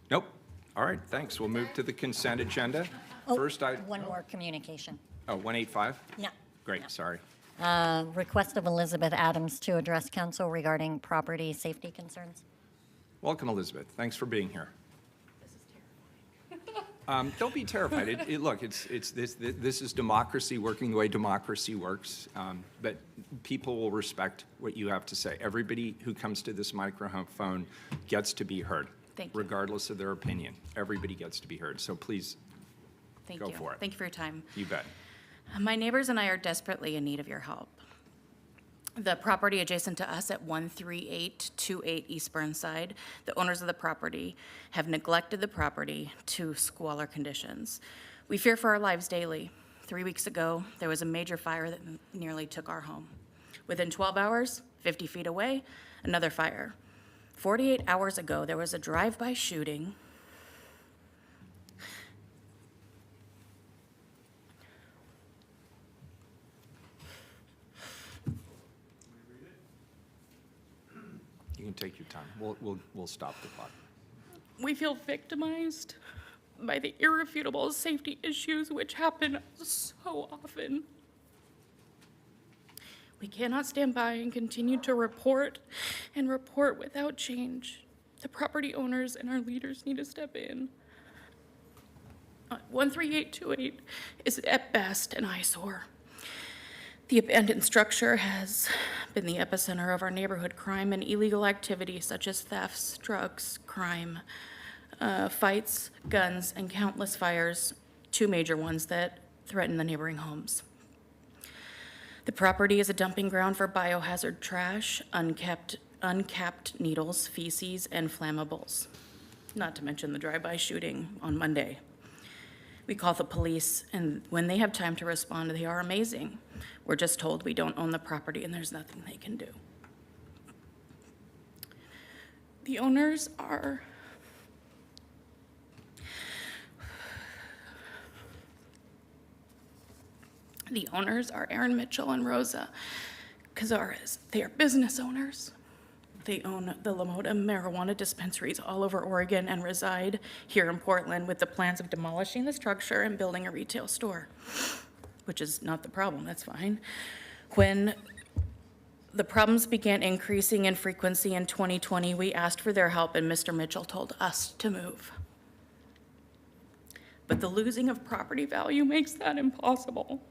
Nope. All right, thanks. We'll move to the consent agenda. First, One more communication. 185? No. Great, sorry. Request of Elizabeth Adams to address council regarding property safety concerns. Welcome, Elizabeth. Thanks for being here. Don't be terrified. Look, this is democracy working the way democracy works, but people will respect what you have to say. Everybody who comes to this microphone gets to be heard, Thank you. regardless of their opinion. Everybody gets to be heard, so please Thank go you. for it. Thank you for your time. You bet. My neighbors and I are desperately in need of your help. The property adjacent to us at 13828 East Burnside, the owners of the property have neglected the property to squalor conditions. We fear for our lives daily. 3 weeks ago, there was a major fire that nearly took our home. Within 12 hours, 50 feet away, another fire. 48 hours ago, there was a drive-by shooting. You can take your time. We'll stop the clock. We feel victimized by the irrefutable safety issues which happen so often. We cannot stand by and continue to report and report without change. The property owners and our leaders need to step in. 13828 is at best an eyesore. The abandoned structure has been the epicenter of our neighborhood crime and illegal activity such as thefts, drugs, crime, fights, guns, and countless fires, two major ones that threaten the neighboring homes. The property is a dumping ground for biohazard trash, uncapped needles, feces, and flammables, not to mention the drive-by shooting on Monday. We call the police, and when they have time to respond, they are amazing. We're just told we don't own the property and there's nothing they can do. The owners are Aaron Mitchell and Rosa Cazares. They are business owners. They own the LaModa marijuana dispensaries all over Oregon and reside here in Portland with the plans of demolishing the structure and building a retail store, which is not the problem, that's fine. When the problems began increasing in frequency in 2020, we asked for their help and Mr. Mitchell told us to move. But the losing of property value makes that impossible.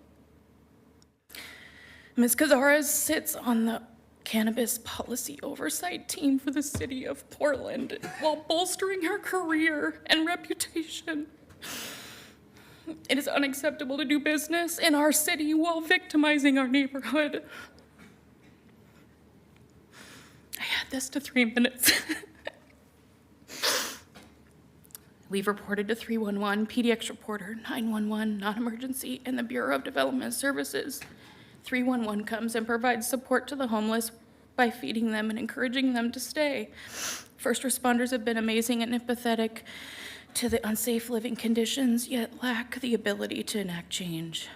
Ms. Cazares sits on the cannabis policy oversight team for the city of Portland while bolstering her career and reputation. It is unacceptable to do business in our city while victimizing our neighborhood. I had this to 3 minutes. We've reported to 311, PDX reporter, 911, non-emergency, and the Bureau of Development Services. 311 comes and provides support to the homeless by feeding them and encouraging them to stay. First responders have been amazing and empathetic to the unsafe living conditions, yet lack the ability to enact change.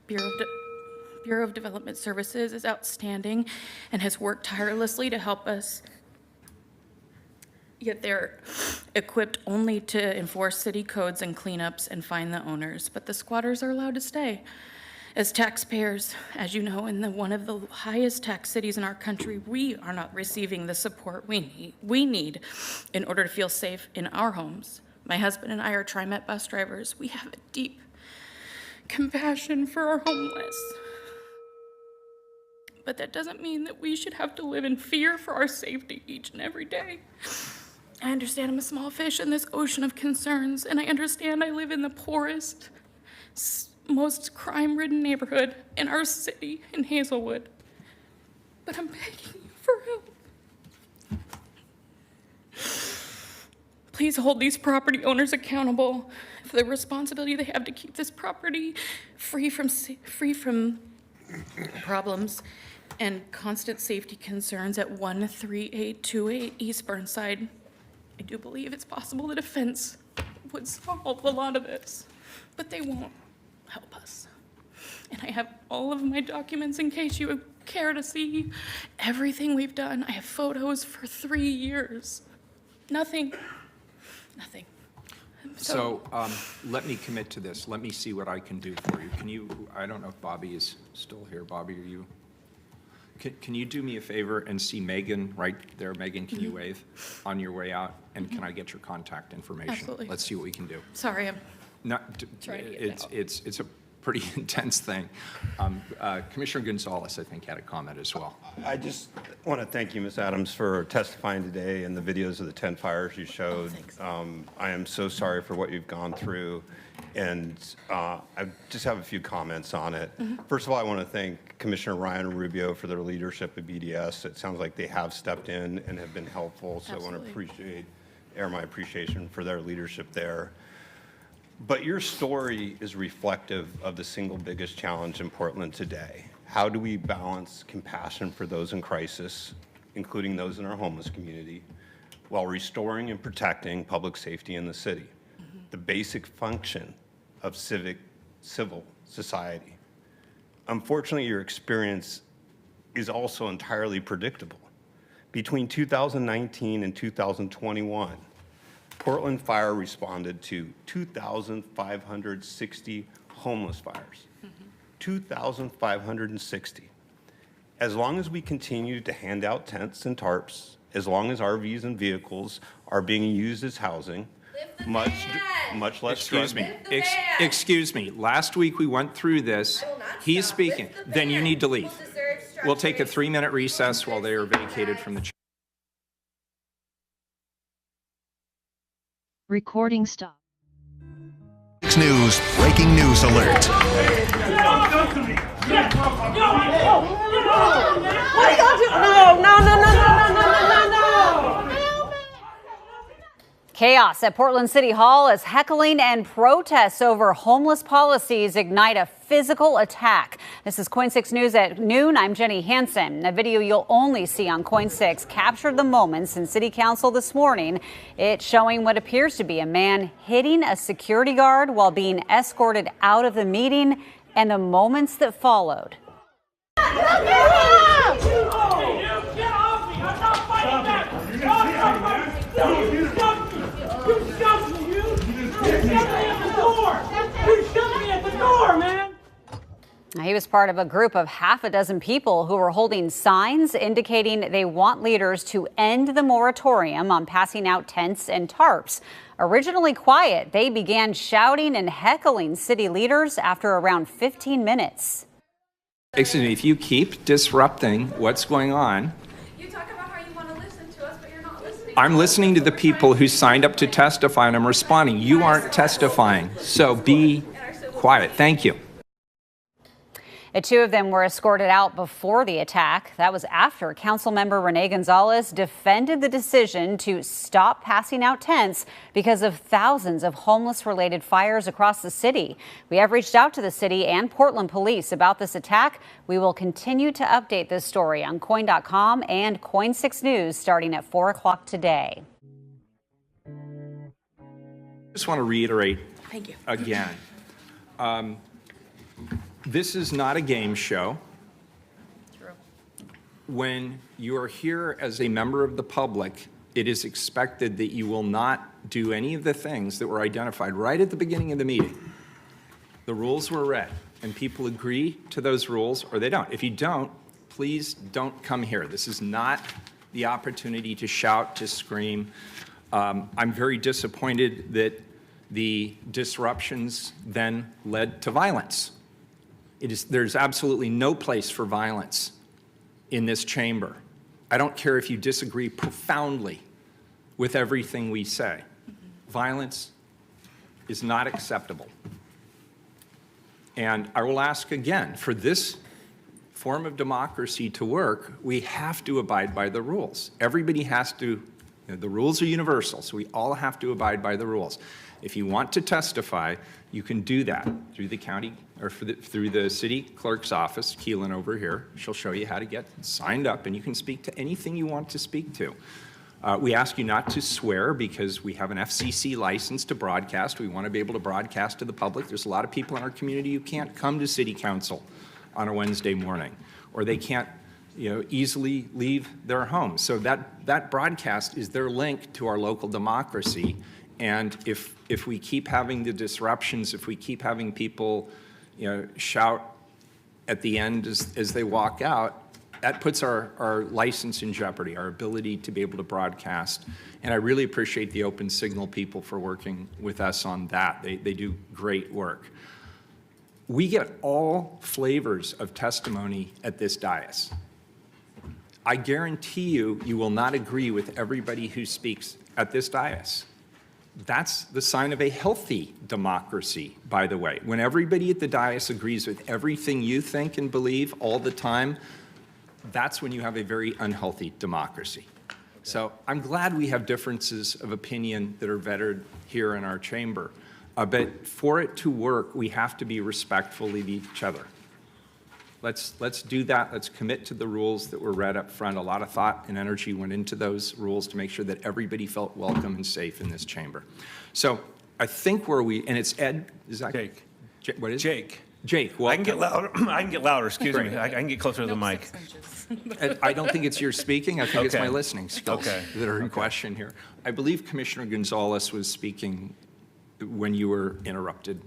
Bureau of Development Services is outstanding and has worked tirelessly to help us, yet they're equipped only to enforce city codes and cleanups and fine the owners, but the squatters are allowed to stay. As taxpayers, as you know, in one of the highest tax cities in our country, we are not receiving the support we need in order to feel safe in our homes. My husband and I are TriMet bus drivers. We have a deep compassion for our homeless. But that doesn't mean that we should have to live in fear for our safety each and every day. I understand I'm a small fish in this ocean of concerns, and I understand I live in the poorest, most crime-ridden neighborhood in our city in Hazelwood. But I'm begging you for help. Please hold these property owners accountable for the responsibility they have to keep this property free from problems and constant safety concerns at 13828 East Burnside. I do believe it's possible the defense would solve a lot of this, but they won't help us. And I have all of my documents in case you would care to see everything we've done. I have photos for 3 years. Nothing. So let me commit to this. Let me see what I can do for you. Can you, I don't know if Bobby is still here. Bobby, are you? Can you do me a favor and see Megan right there? Megan, can you wave on your way out? And can I get your contact information? Absolutely. Let's see what we can do. Sorry, I'm Not, Trying to get it's a pretty intense thing. Commissioner Gonzalez, I think, had a comment as well. I just want to thank you, Ms. Adams, for testifying today and the videos of the 10 fires you showed. I am so sorry for what you've gone through, and I just have a few comments on it. First of all, I want to thank Commissioner Ryan and Rubio for their leadership at BDS. It sounds like they have stepped in and have been helpful, so Absolutely. I want to air my appreciation for their leadership there. But your story is reflective of the single biggest challenge in Portland today. How do we balance compassion for those in crisis, including those in our homeless community, while restoring and protecting public safety in the city? The basic function of civil society. Unfortunately, your experience is also entirely predictable. Between 2019 and 2021, Portland Fire responded to 2,560 homeless fires. 2,560. As long as we continue to hand out tents and tarps, as long as RVs and vehicles are being used as housing, much less Excuse me. drug- Excuse me. Last week we went through this. He's speaking. Then you need to leave. We'll take a 3-minute recess while they are vacated from the chamber. Recording stop. News, breaking news alert. What are y'all doing? No. Chaos at Portland City Hall as heckling and protests over homeless policies ignite a physical attack. This is KOIN 6 News at noon. I'm Jenny Hansen. A video you'll only see on KOIN 6 captured the moments in City Council this morning. It's showing what appears to be a man hitting a security guard while being escorted out of the meeting and the moments that followed. He was part of a group of half a dozen people who were holding signs indicating they want leaders to end the moratorium on passing out tents and tarps. Originally quiet, they began shouting and heckling city leaders after around 15 minutes. Excuse me, if you keep disrupting what's going on, You talk about how you want to listen to us, but you're not listening. I'm listening to the people who signed up to testify and I'm responding. You aren't testifying, so be quiet. Thank you. The two of them were escorted out before the attack. That was after Councilmember Renee Gonzalez defended the decision to stop passing out tents because of thousands of homeless-related fires across the city. We have reached out to the city and Portland police about this attack. We will continue to update this story on KOIN.com and KOIN 6 News starting at 4 o'clock today. Just want to reiterate Thank you. again. This is not a game show. True. When you are here as a member of the public, it is expected that you will not do any of the things that were identified right at the beginning of the meeting. The rules were read, and people agree to those rules or they don't. If you don't, please don't come here. This is not the opportunity to shout, to scream. I'm very disappointed that the disruptions then led to violence. There's absolutely no place for violence in this chamber. I don't care if you disagree profoundly with everything we say. Violence is not acceptable. And I will ask again, for this form of democracy to work, we have to abide by the rules. Everybody has to, the rules are universal, so we all have to abide by the rules. If you want to testify, you can do that through the county or through the city clerk's office, Keelan over here. She'll show you how to get signed up, and you can speak to anything you want to speak to. We ask you not to swear because we have an FCC license to broadcast. We want to be able to broadcast to the public. There's a lot of people in our community who can't come to city council on a Wednesday morning, or they can't easily leave their homes. So that broadcast is their link to our local democracy, And if we keep having the disruptions, if we keep having people, shout at the end as they walk out, that puts our license in jeopardy, our ability to be able to broadcast. And I really appreciate the Open Signal people for working with us on that. They do great work. We get all flavors of testimony at this dais. I guarantee you, you will not agree with everybody who speaks at this dais. That's the sign of a healthy democracy, by the way. When everybody at the dais agrees with everything you think and believe all the time, that's when you have a very unhealthy democracy. Okay. So I'm glad we have differences of opinion that are vetted here in our chamber. But for it to work, we have to be respectful of each other. Let's do that. Let's commit to the rules that were read up front. A lot of thought and energy went into those rules to make sure that everybody felt welcome and safe in this chamber. So I think and it's Ed, is that? Jake. What is Jake. Jake, welcome. I can get louder. I can get louder. Excuse Great. me. I can get closer to the mic. 6 inches. I don't think it's your speaking. I think it's Okay. my listening skills Okay. that are in question here. I believe Commissioner Gonzalez was speaking when you were interrupted.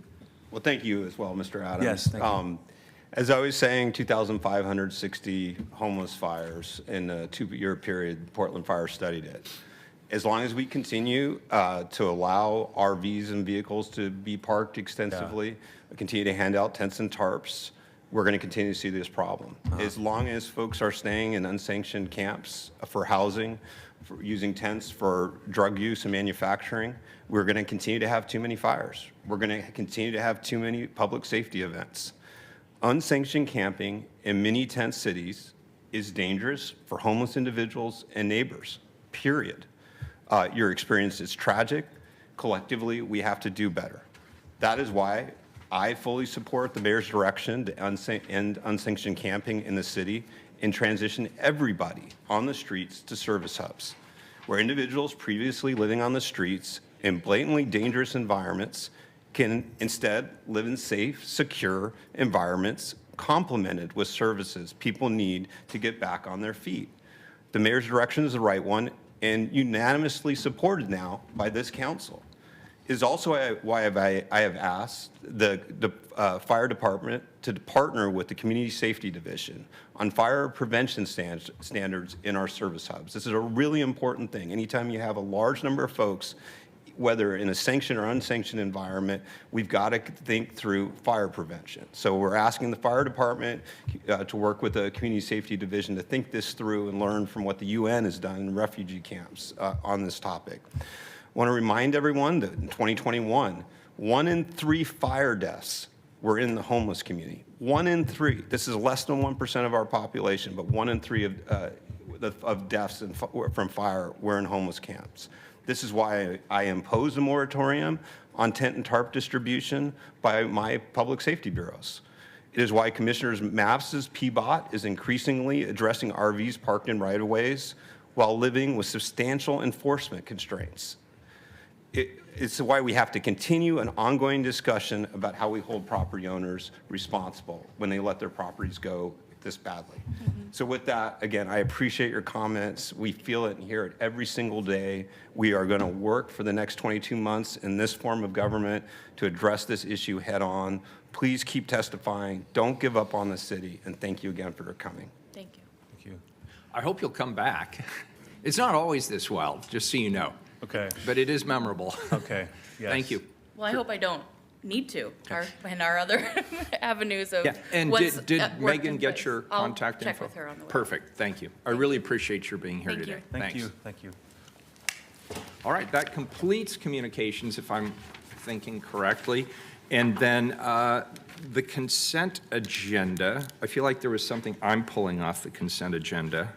Well, thank you as well, Mr. Adams. Yes, thank you. As I was saying, 2,560 homeless fires in a 2-year period. Portland Fire studied it. As long as we continue to allow RVs and vehicles to be parked extensively, continue to hand out tents and tarps, we're going to continue to see this problem. As long as folks are staying in unsanctioned camps for housing, for using tents for drug use and manufacturing, we're going to continue to have too many fires. We're going to continue to have too many public safety events. Unsanctioned camping in many tent cities is dangerous for homeless individuals and neighbors, period. Your experience is tragic. Collectively, we have to do better. That is why I fully support the mayor's direction to end unsanctioned camping in the city and transition everybody on the streets to service hubs, where individuals previously living on the streets in blatantly dangerous environments can instead live in safe, secure environments complemented with services people need to get back on their feet. The mayor's direction is the right one and unanimously supported now by this council. Is also why I have asked the fire department to partner with the Community Safety Division on fire prevention standards in our service hubs. This is a really important thing. Anytime you have a large number of folks, whether in a sanctioned or unsanctioned environment, we've got to think through fire prevention. So we're asking the fire department to work with the Community Safety Division to think this through and learn from what the UN has done in refugee camps on this topic. I want to remind everyone that in 2021, 1 in 3 fire deaths were in the homeless community. 1 in 3. This is less than 1% of our population, but 1 in 3 of deaths from fire were in homeless camps. This is why I imposed a moratorium on tent and tarp distribution by my public safety bureaus. It is why Commissioner Mapps' PBOT is increasingly addressing RVs parked in right-of-ways while living with substantial enforcement constraints. It's why we have to continue an ongoing discussion about how we hold property owners responsible when they let their properties go this badly. So with that, again, I appreciate your comments. We feel it and hear it every single day. We are going to work for the next 22 months in this form of government to address this issue head on. Please keep testifying. Don't give up on the city. And thank you again for coming. Thank you. Thank you. I hope you'll come back. It's not always this wild, just so you know. Okay. But it is memorable. Okay. Yes. Thank you. Well, I hope I don't need to, in our other avenues of Yeah, and what's did worked Megan in get place. your I'll contact info? check with her on the way. Perfect, thank you. I really appreciate your being here Thank today. you. Thank Thanks. you. Thank you. All right, that completes communications, if I'm thinking correctly. And then the consent agenda, I feel like there was something I'm pulling off the consent agenda.